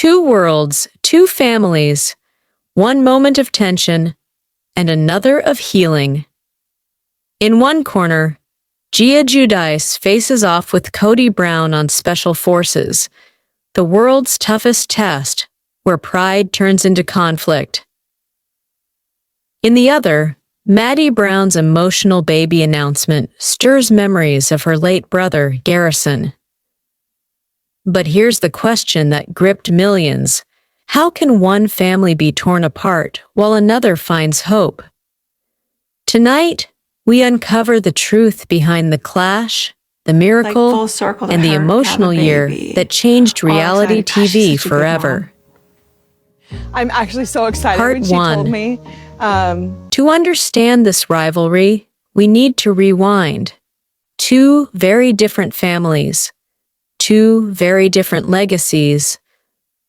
Two worlds, two families, one moment of tension, and another of healing. In one corner, Gia Giudice faces off with Kody Brown on Special Forces, the world's toughest test, where pride turns into conflict. In the other, Maddie Brown's emotional baby announcement stirs memories of her late brother, Garrison. But here's the question that gripped millions. How can one family be torn apart while another finds hope? Tonight, we uncover the truth behind the clash, the miracle, and the emotional year that changed reality TV forever. I'm actually so excited Part when she 1. told me. To understand this rivalry, we need to rewind. Two very different families, two very different legacies,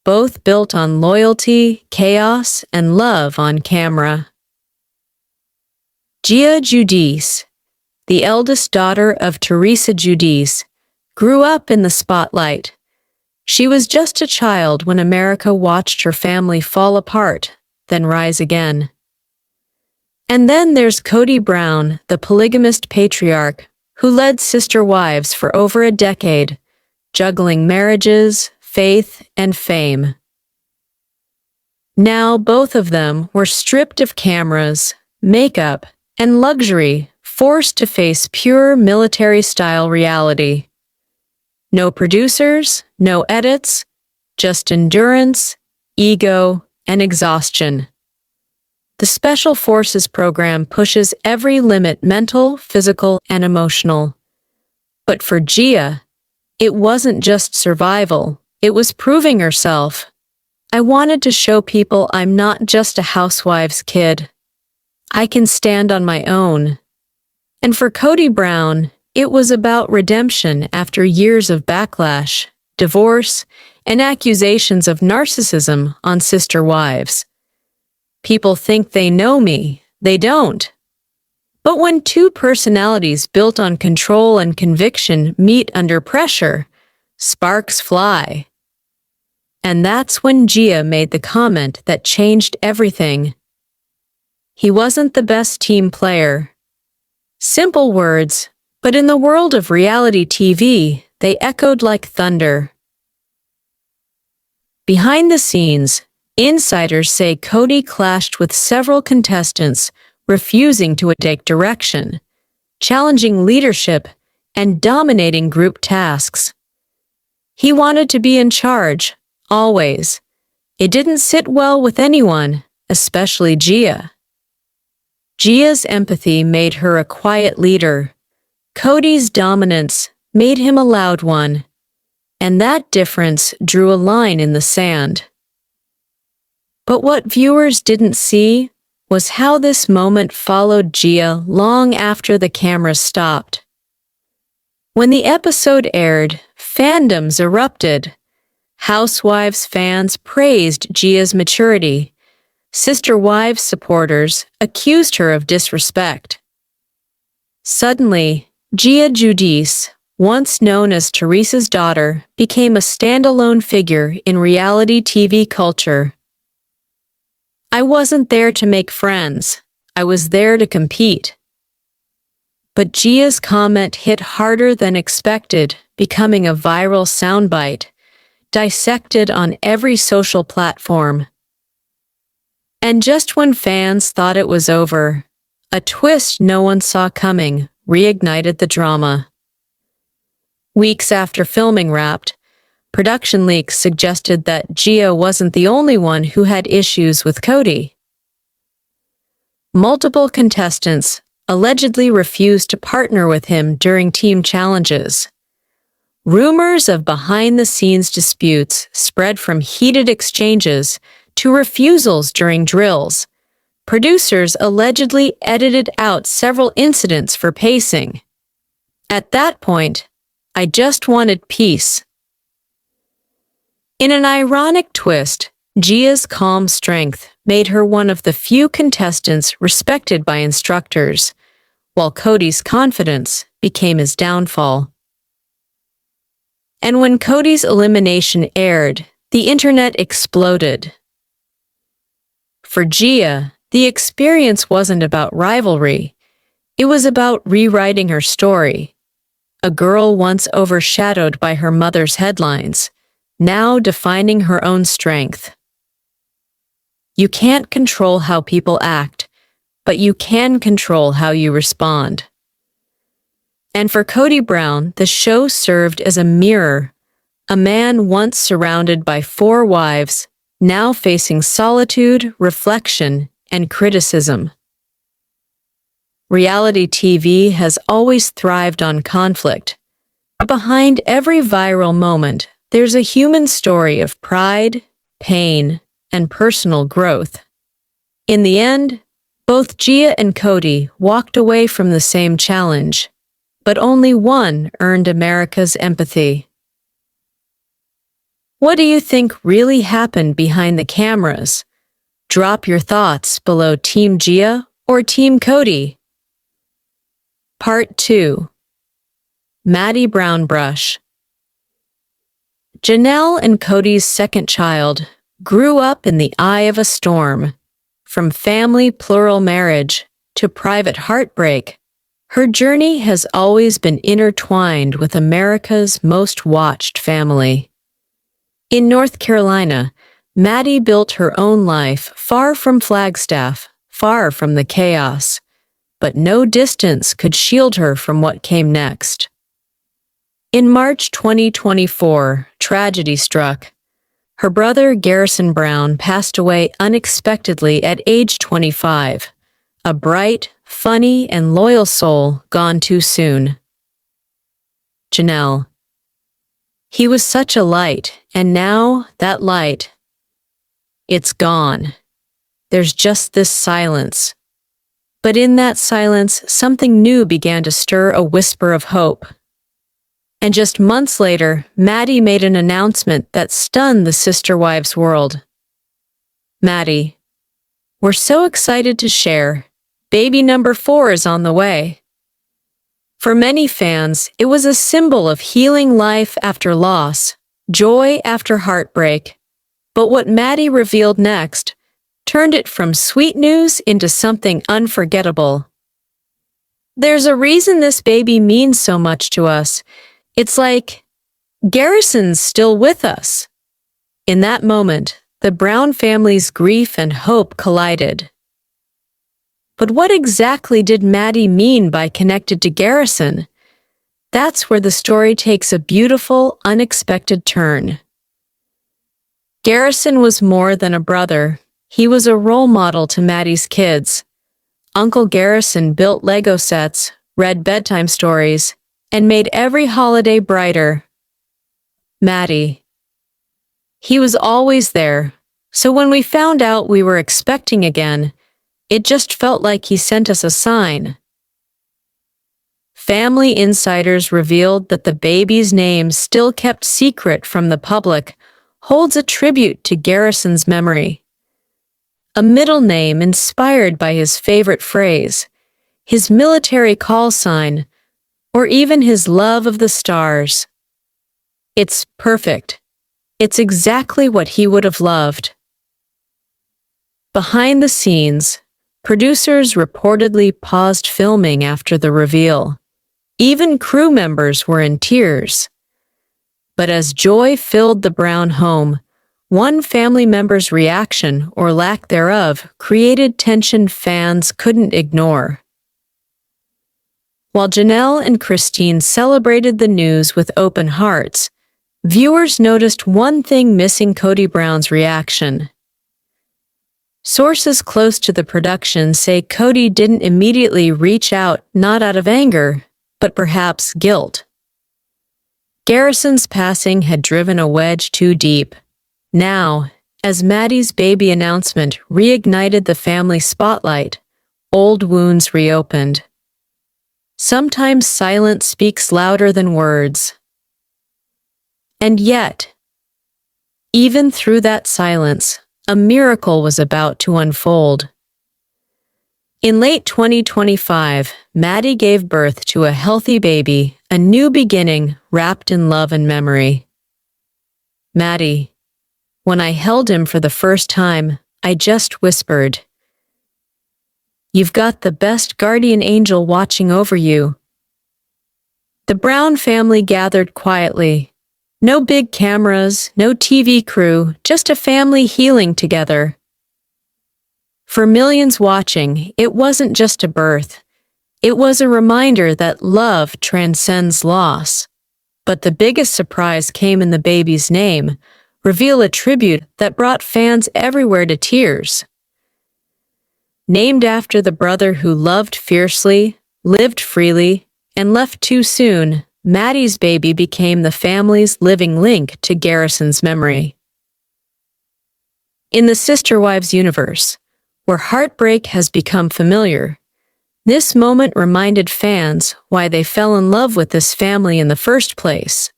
both built on loyalty, chaos, and love on camera. Gia Giudice, the eldest daughter of Gia Giudice, grew up in the spotlight. She was just a child when America watched her family fall apart, then rise again. And then there's Kody Brown, the polygamist patriarch, who led Sister Wives for over a decade, juggling marriages, faith, and fame. Now both of them were stripped of cameras, makeup, and luxury, forced to face pure military-style reality. No producers, no edits, just endurance, ego, and exhaustion. The Special Forces program pushes every limit, mental, physical, and emotional. But for Gia, it wasn't just survival, it was proving herself. I wanted to show people I'm not just a housewife's kid. I can stand on my own. And for Kody Brown, it was about redemption after years of backlash, divorce, and accusations of narcissism on Sister Wives. People think they know me, they don't. But when two personalities built on control and conviction meet under pressure, sparks fly. And that's when Gia made the comment that changed everything. He wasn't the best team player. Simple words, but in the world of reality TV, they echoed like thunder. Behind the scenes, insiders say Kody clashed with several contestants, refusing to take direction, challenging leadership, and dominating group tasks. He wanted to be in charge, always. It didn't sit well with anyone, especially Gia. Gia's empathy made her a quiet leader. Kody's dominance made him a loud one, and that difference drew a line in the sand. But what viewers didn't see was how this moment followed Gia long after the cameras stopped. When the episode aired, fandoms erupted. Housewives fans praised Gia's maturity. Sister Wives supporters accused her of disrespect. Suddenly, Gia Giudice, once known as Teresa's daughter, became a standalone figure in reality TV culture. I wasn't there to make friends. I was there to compete. But Gia's comment hit harder than expected, becoming a viral soundbite, dissected on every social platform. And just when fans thought it was over, a twist no one saw coming reignited the drama. Weeks after filming wrapped, production leaks suggested that Gia wasn't the only one who had issues with Kody. Multiple contestants allegedly refused to partner with him during team challenges. Rumors of behind-the-scenes disputes spread from heated exchanges to refusals during drills. Producers allegedly edited out several incidents for pacing. At that point, I just wanted peace. In an ironic twist, Gia's calm strength made her one of the few contestants respected by instructors, while Kody's confidence became his downfall. And when Kody's elimination aired, the internet exploded. For Gia, the experience wasn't about rivalry. It was about rewriting her story. A girl once overshadowed by her mother's headlines, now defining her own strength. You can't control how people act, but you can control how you respond. And for Kody Brown, the show served as a mirror. A man once surrounded by 4 wives, now facing solitude, reflection, and criticism. Reality TV has always thrived on conflict. Behind every viral moment, there's a human story of pride, pain, and personal growth. In the end, both Gia and Kody walked away from the same challenge, but only one earned America's empathy. What do you think really happened behind the cameras? Drop your thoughts below Team Gia or Team Kody. Part 2. Maddie Brown Brush. Janelle and Kody's second child grew up in the eye of a storm. From family plural marriage to private heartbreak, her journey has always been intertwined with America's most watched family. In North Carolina, Maddie built her own life far from Flagstaff, far from the chaos, but no distance could shield her from what came next. In March 2024, tragedy struck. Her brother Garrison Brown passed away unexpectedly at age 25, a bright, funny, and loyal soul gone too soon. Janelle. He was such a light, and now that light, it's gone. There's just this silence. But in that silence, something new began to stir a whisper of hope. And just months later, Maddie made an announcement that stunned the sister wives world. Maddie, we're so excited to share. Baby number 4 is on the way. For many fans, it was a symbol of healing life after loss, joy after heartbreak. But what Maddie revealed next turned it from sweet news into something unforgettable. There's a reason this baby means so much to us. It's like Garrison's still with us. In that moment, the Brown family's grief and hope collided. But what exactly did Maddie mean by connected to Garrison? That's where the story takes a beautiful, unexpected turn. Garrison was more than a brother. He was a role model to Maddie's kids. Uncle Garrison built Lego sets, read bedtime stories, and made every holiday brighter. Maddie. He was always there, so when we found out we were expecting again, it just felt like he sent us a sign. Family insiders revealed that the baby's name, still kept secret from the public, holds a tribute to Garrison's memory. A middle name inspired by his favorite phrase, his military call sign, or even his love of the stars. It's perfect. It's exactly what he would have loved. Behind the scenes, producers reportedly paused filming after the reveal. Even crew members were in tears. But as joy filled the Brown home, one family member's reaction, or lack thereof, created tension fans couldn't ignore. While Janelle and Christine celebrated the news with open hearts, viewers noticed one thing missing Kody Brown's reaction. Sources close to the production say Kody didn't immediately reach out, not out of anger, but perhaps guilt. Garrison's passing had driven a wedge too deep. Now, as Maddie's baby announcement reignited the family spotlight, old wounds reopened. Sometimes silence speaks louder than words. And yet, even through that silence, a miracle was about to unfold. In late 2025, Maddie gave birth to a healthy baby, a new beginning wrapped in love and memory. Maddie, When I held him for the first time, I just whispered, "You've got the best guardian angel watching over you." The Brown family gathered quietly. No big cameras, no TV crew, just a family healing together. For millions watching, it wasn't just a birth. It was a reminder that love transcends loss. But the biggest surprise came in the baby's name, reveal a tribute that brought fans everywhere to tears. Named after the brother who loved fiercely, lived freely, and left too soon, Maddie's baby became the family's living link to Garrison's memory. In the Sister Wives universe, where heartbreak has become familiar, this moment reminded fans why they fell in love with this family in the first place.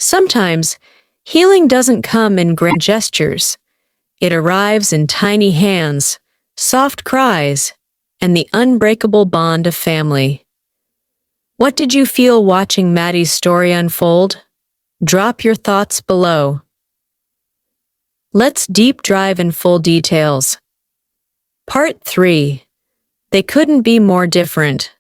Sometimes, healing doesn't come in grand gestures. It arrives in tiny hands, soft cries, and the unbreakable bond of family. What did you feel watching Maddie's story unfold? Drop your thoughts below. Let's deep dive in full details. Part 3. They couldn't be more different.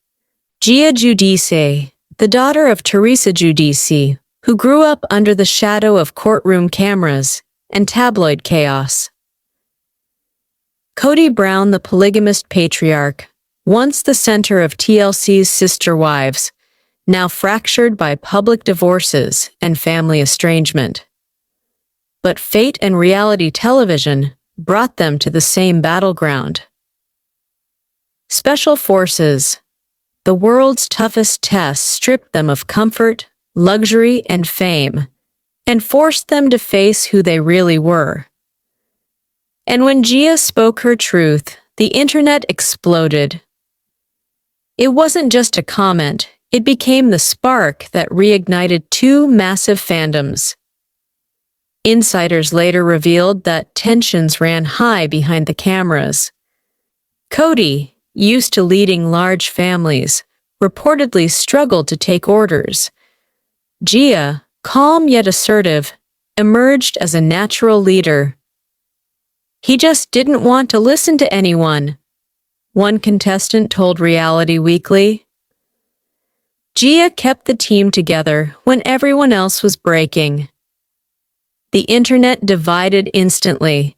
Gia Giudice, the daughter of Teresa Giudice, who grew up under the shadow of courtroom cameras and tabloid chaos. Kody Brown, the polygamist patriarch, once the center of TLC's Sister Wives, now fractured by public divorces and family estrangement. But fate and reality television brought them to the same battleground. Special Forces, the world's toughest test, stripped them of comfort, luxury, and fame, and forced them to face who they really were. And when Gia spoke her truth, the internet exploded. It wasn't just a comment, it became the spark that reignited two massive fandoms. Insiders later revealed that tensions ran high behind the cameras. Kody, used to leading large families, reportedly struggled to take orders. Gia, calm yet assertive, emerged as a natural leader. "He just didn't want to listen to anyone," one contestant told Reality Weekly. Gia kept the team together when everyone else was breaking. The internet divided instantly.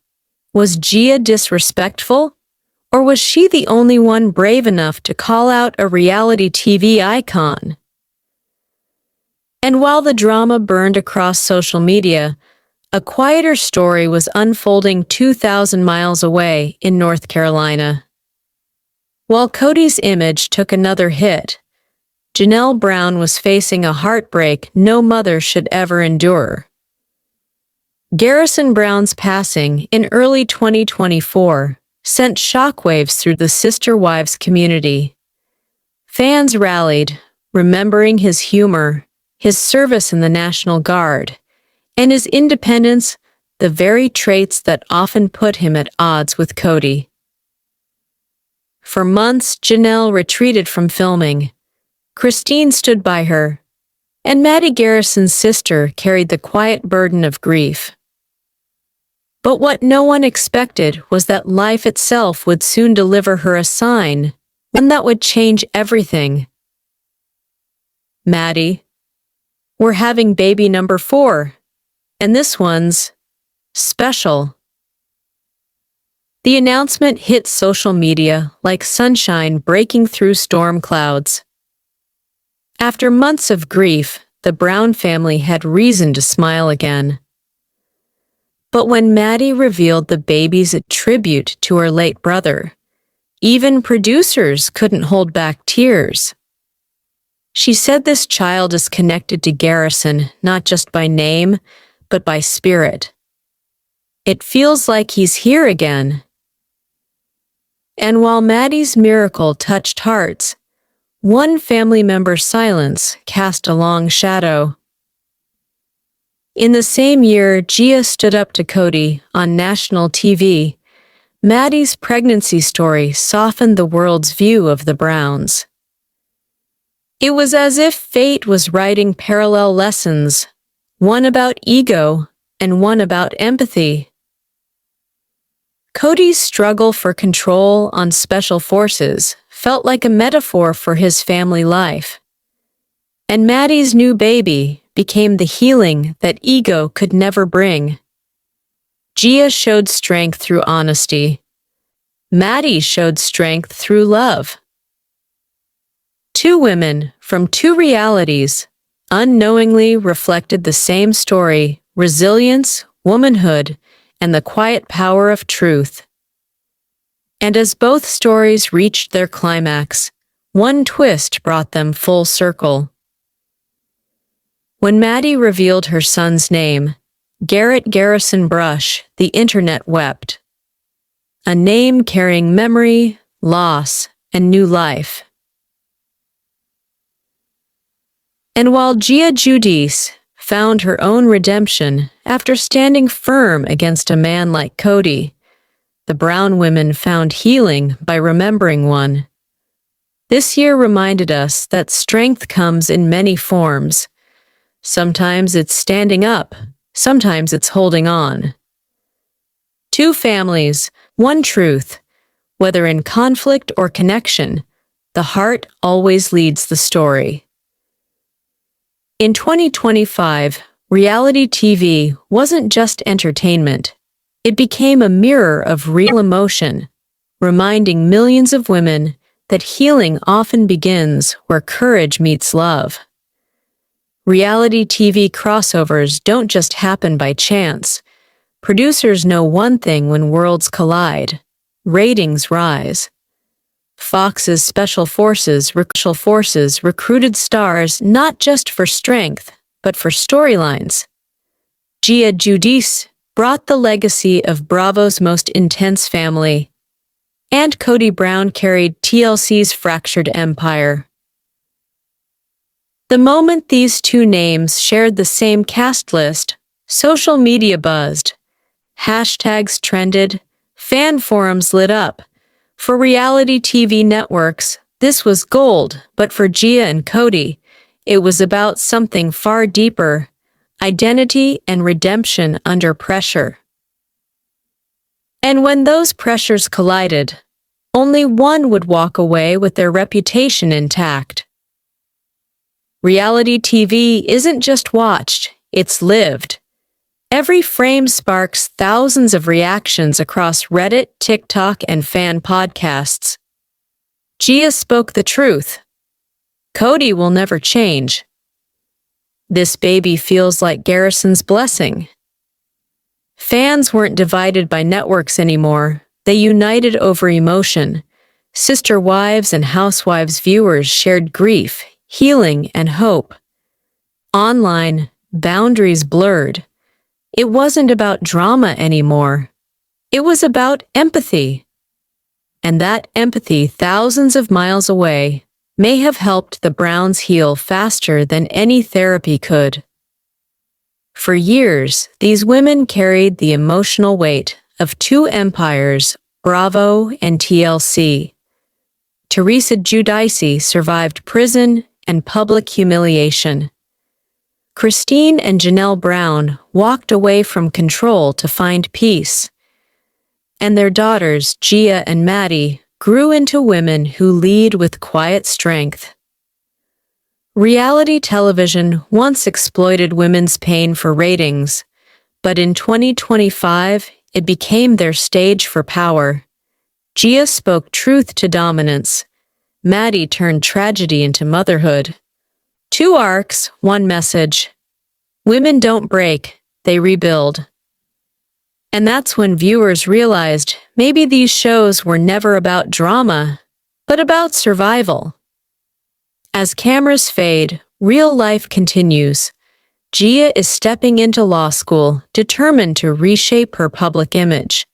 Was Gia disrespectful? Or was she the only one brave enough to call out a reality TV icon? And while the drama burned across social media, a quieter story was unfolding 2,000 miles away in North Carolina. While Kody's image took another hit, Janelle Brown was facing a heartbreak no mother should ever endure. Garrison Brown's passing in early 2024 sent shockwaves through the Sister Wives community. Fans rallied, remembering his humor, his service in the National Guard, and his independence, the very traits that often put him at odds with Kody. For months, Janelle retreated from filming. Christine stood by her, and Maddie, Garrison's sister, carried the quiet burden of grief. But what no one expected was that life itself would soon deliver her a sign, one that would change everything. "Maddie, we're having baby number 4, and this one's special." The announcement hit social media like sunshine breaking through storm clouds. After months of grief, the Brown family had reason to smile again. But when Maddie revealed the baby's a tribute to her late brother, even producers couldn't hold back tears. She said this child is connected to Garrison not just by name, but by spirit. "It feels like he's here again." And while Maddie's miracle touched hearts, one family member's silence cast a long shadow. In the same year, Gia stood up to Kody on national TV. Maddie's pregnancy story softened the world's view of the Browns. It was as if fate was writing parallel lessons, one about ego and one about empathy. Kody's struggle for control on special forces felt like a metaphor for his family life. And Maddie's new baby became the healing that ego could never bring. Gia showed strength through honesty. Maddie showed strength through love. Two women from two realities unknowingly reflected the same story: resilience, womanhood, and the quiet power of truth. And as both stories reached their climax, one twist brought them full circle. When Maddie revealed her son's name, Garrison Brush, the internet wept. A name carrying memory, loss, and new life. And while Gia Giudice found her own redemption after standing firm against a man like Kody, the Brown women found healing by remembering one. This year reminded us that strength comes in many forms. Sometimes it's standing up, sometimes it's holding on. Two families, one truth. Whether in conflict or connection, the heart always leads the story. In 2025, reality TV wasn't just entertainment. It became a mirror of real emotion, reminding millions of women that healing often begins where courage meets love. Reality TV crossovers don't just happen by chance. Producers know one thing when worlds collide: ratings rise. Fox's Special Forces recruited stars not just for strength, but for storylines. Gia Giudice brought the legacy of Bravo's most intense family, and Kody Brown carried TLC's fractured empire. The moment these two names shared the same cast list, social media buzzed. Hashtags trended, fan forums lit up. For reality TV networks, this was gold, but for Gia and Kody, it was about something far deeper: identity and redemption under pressure. And when those pressures collided, only one would walk away with their reputation intact. Reality TV isn't just watched, it's lived. Every frame sparks thousands of reactions across Reddit, TikTok, and fan podcasts. Gia spoke the truth. Kody will never change. This baby feels like Garrison's blessing. Fans weren't divided by networks anymore. They united over emotion. Sister Wives and Housewives viewers shared grief, healing, and hope. Online, boundaries blurred. It wasn't about drama anymore. It was about empathy. And that empathy, thousands of miles away, may have helped the Browns heal faster than any therapy could. For years, these women carried the emotional weight of two empires, Bravo and TLC. Gia Giudice survived prison and public humiliation. Christine and Janelle Brown walked away from control to find peace. And their daughters, Gia and Maddie, grew into women who lead with quiet strength. Reality television once exploited women's pain for ratings, but in 2025, it became their stage for power. Gia spoke truth to dominance. Maddie turned tragedy into motherhood. Two arcs, one message. Women don't break, they rebuild. And that's when viewers realized maybe these shows were never about drama, but about survival. As cameras fade, real life continues. Gia is stepping into law school, determined to reshape her public image.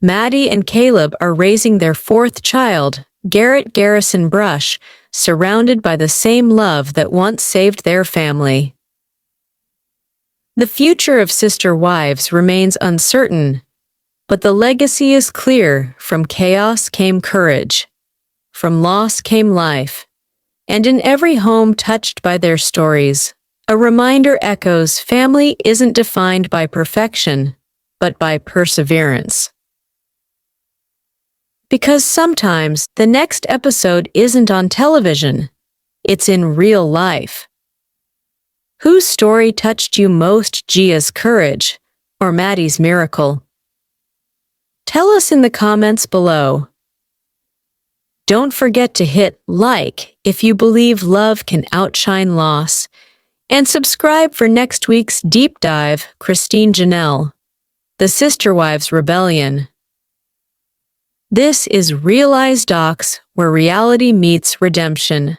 Maddie and Caleb are raising their fourth child, Garrison Brush, surrounded by the same love that once saved their family. The future of Sister Wives remains uncertain, but the legacy is clear: from chaos came courage, from loss came life, and in every home touched by their stories, A reminder echoes family isn't defined by perfection, but by perseverance. Because sometimes the next episode isn't on television, it's in real life. Whose story touched you most, Gia's courage or Maddie's miracle? Tell us in the comments below. Don't forget to hit like if you believe love can outshine loss, and subscribe for next week's deep dive, Janelle, the Sister Wives Rebellion. This is Realized Docs, where reality meets redemption.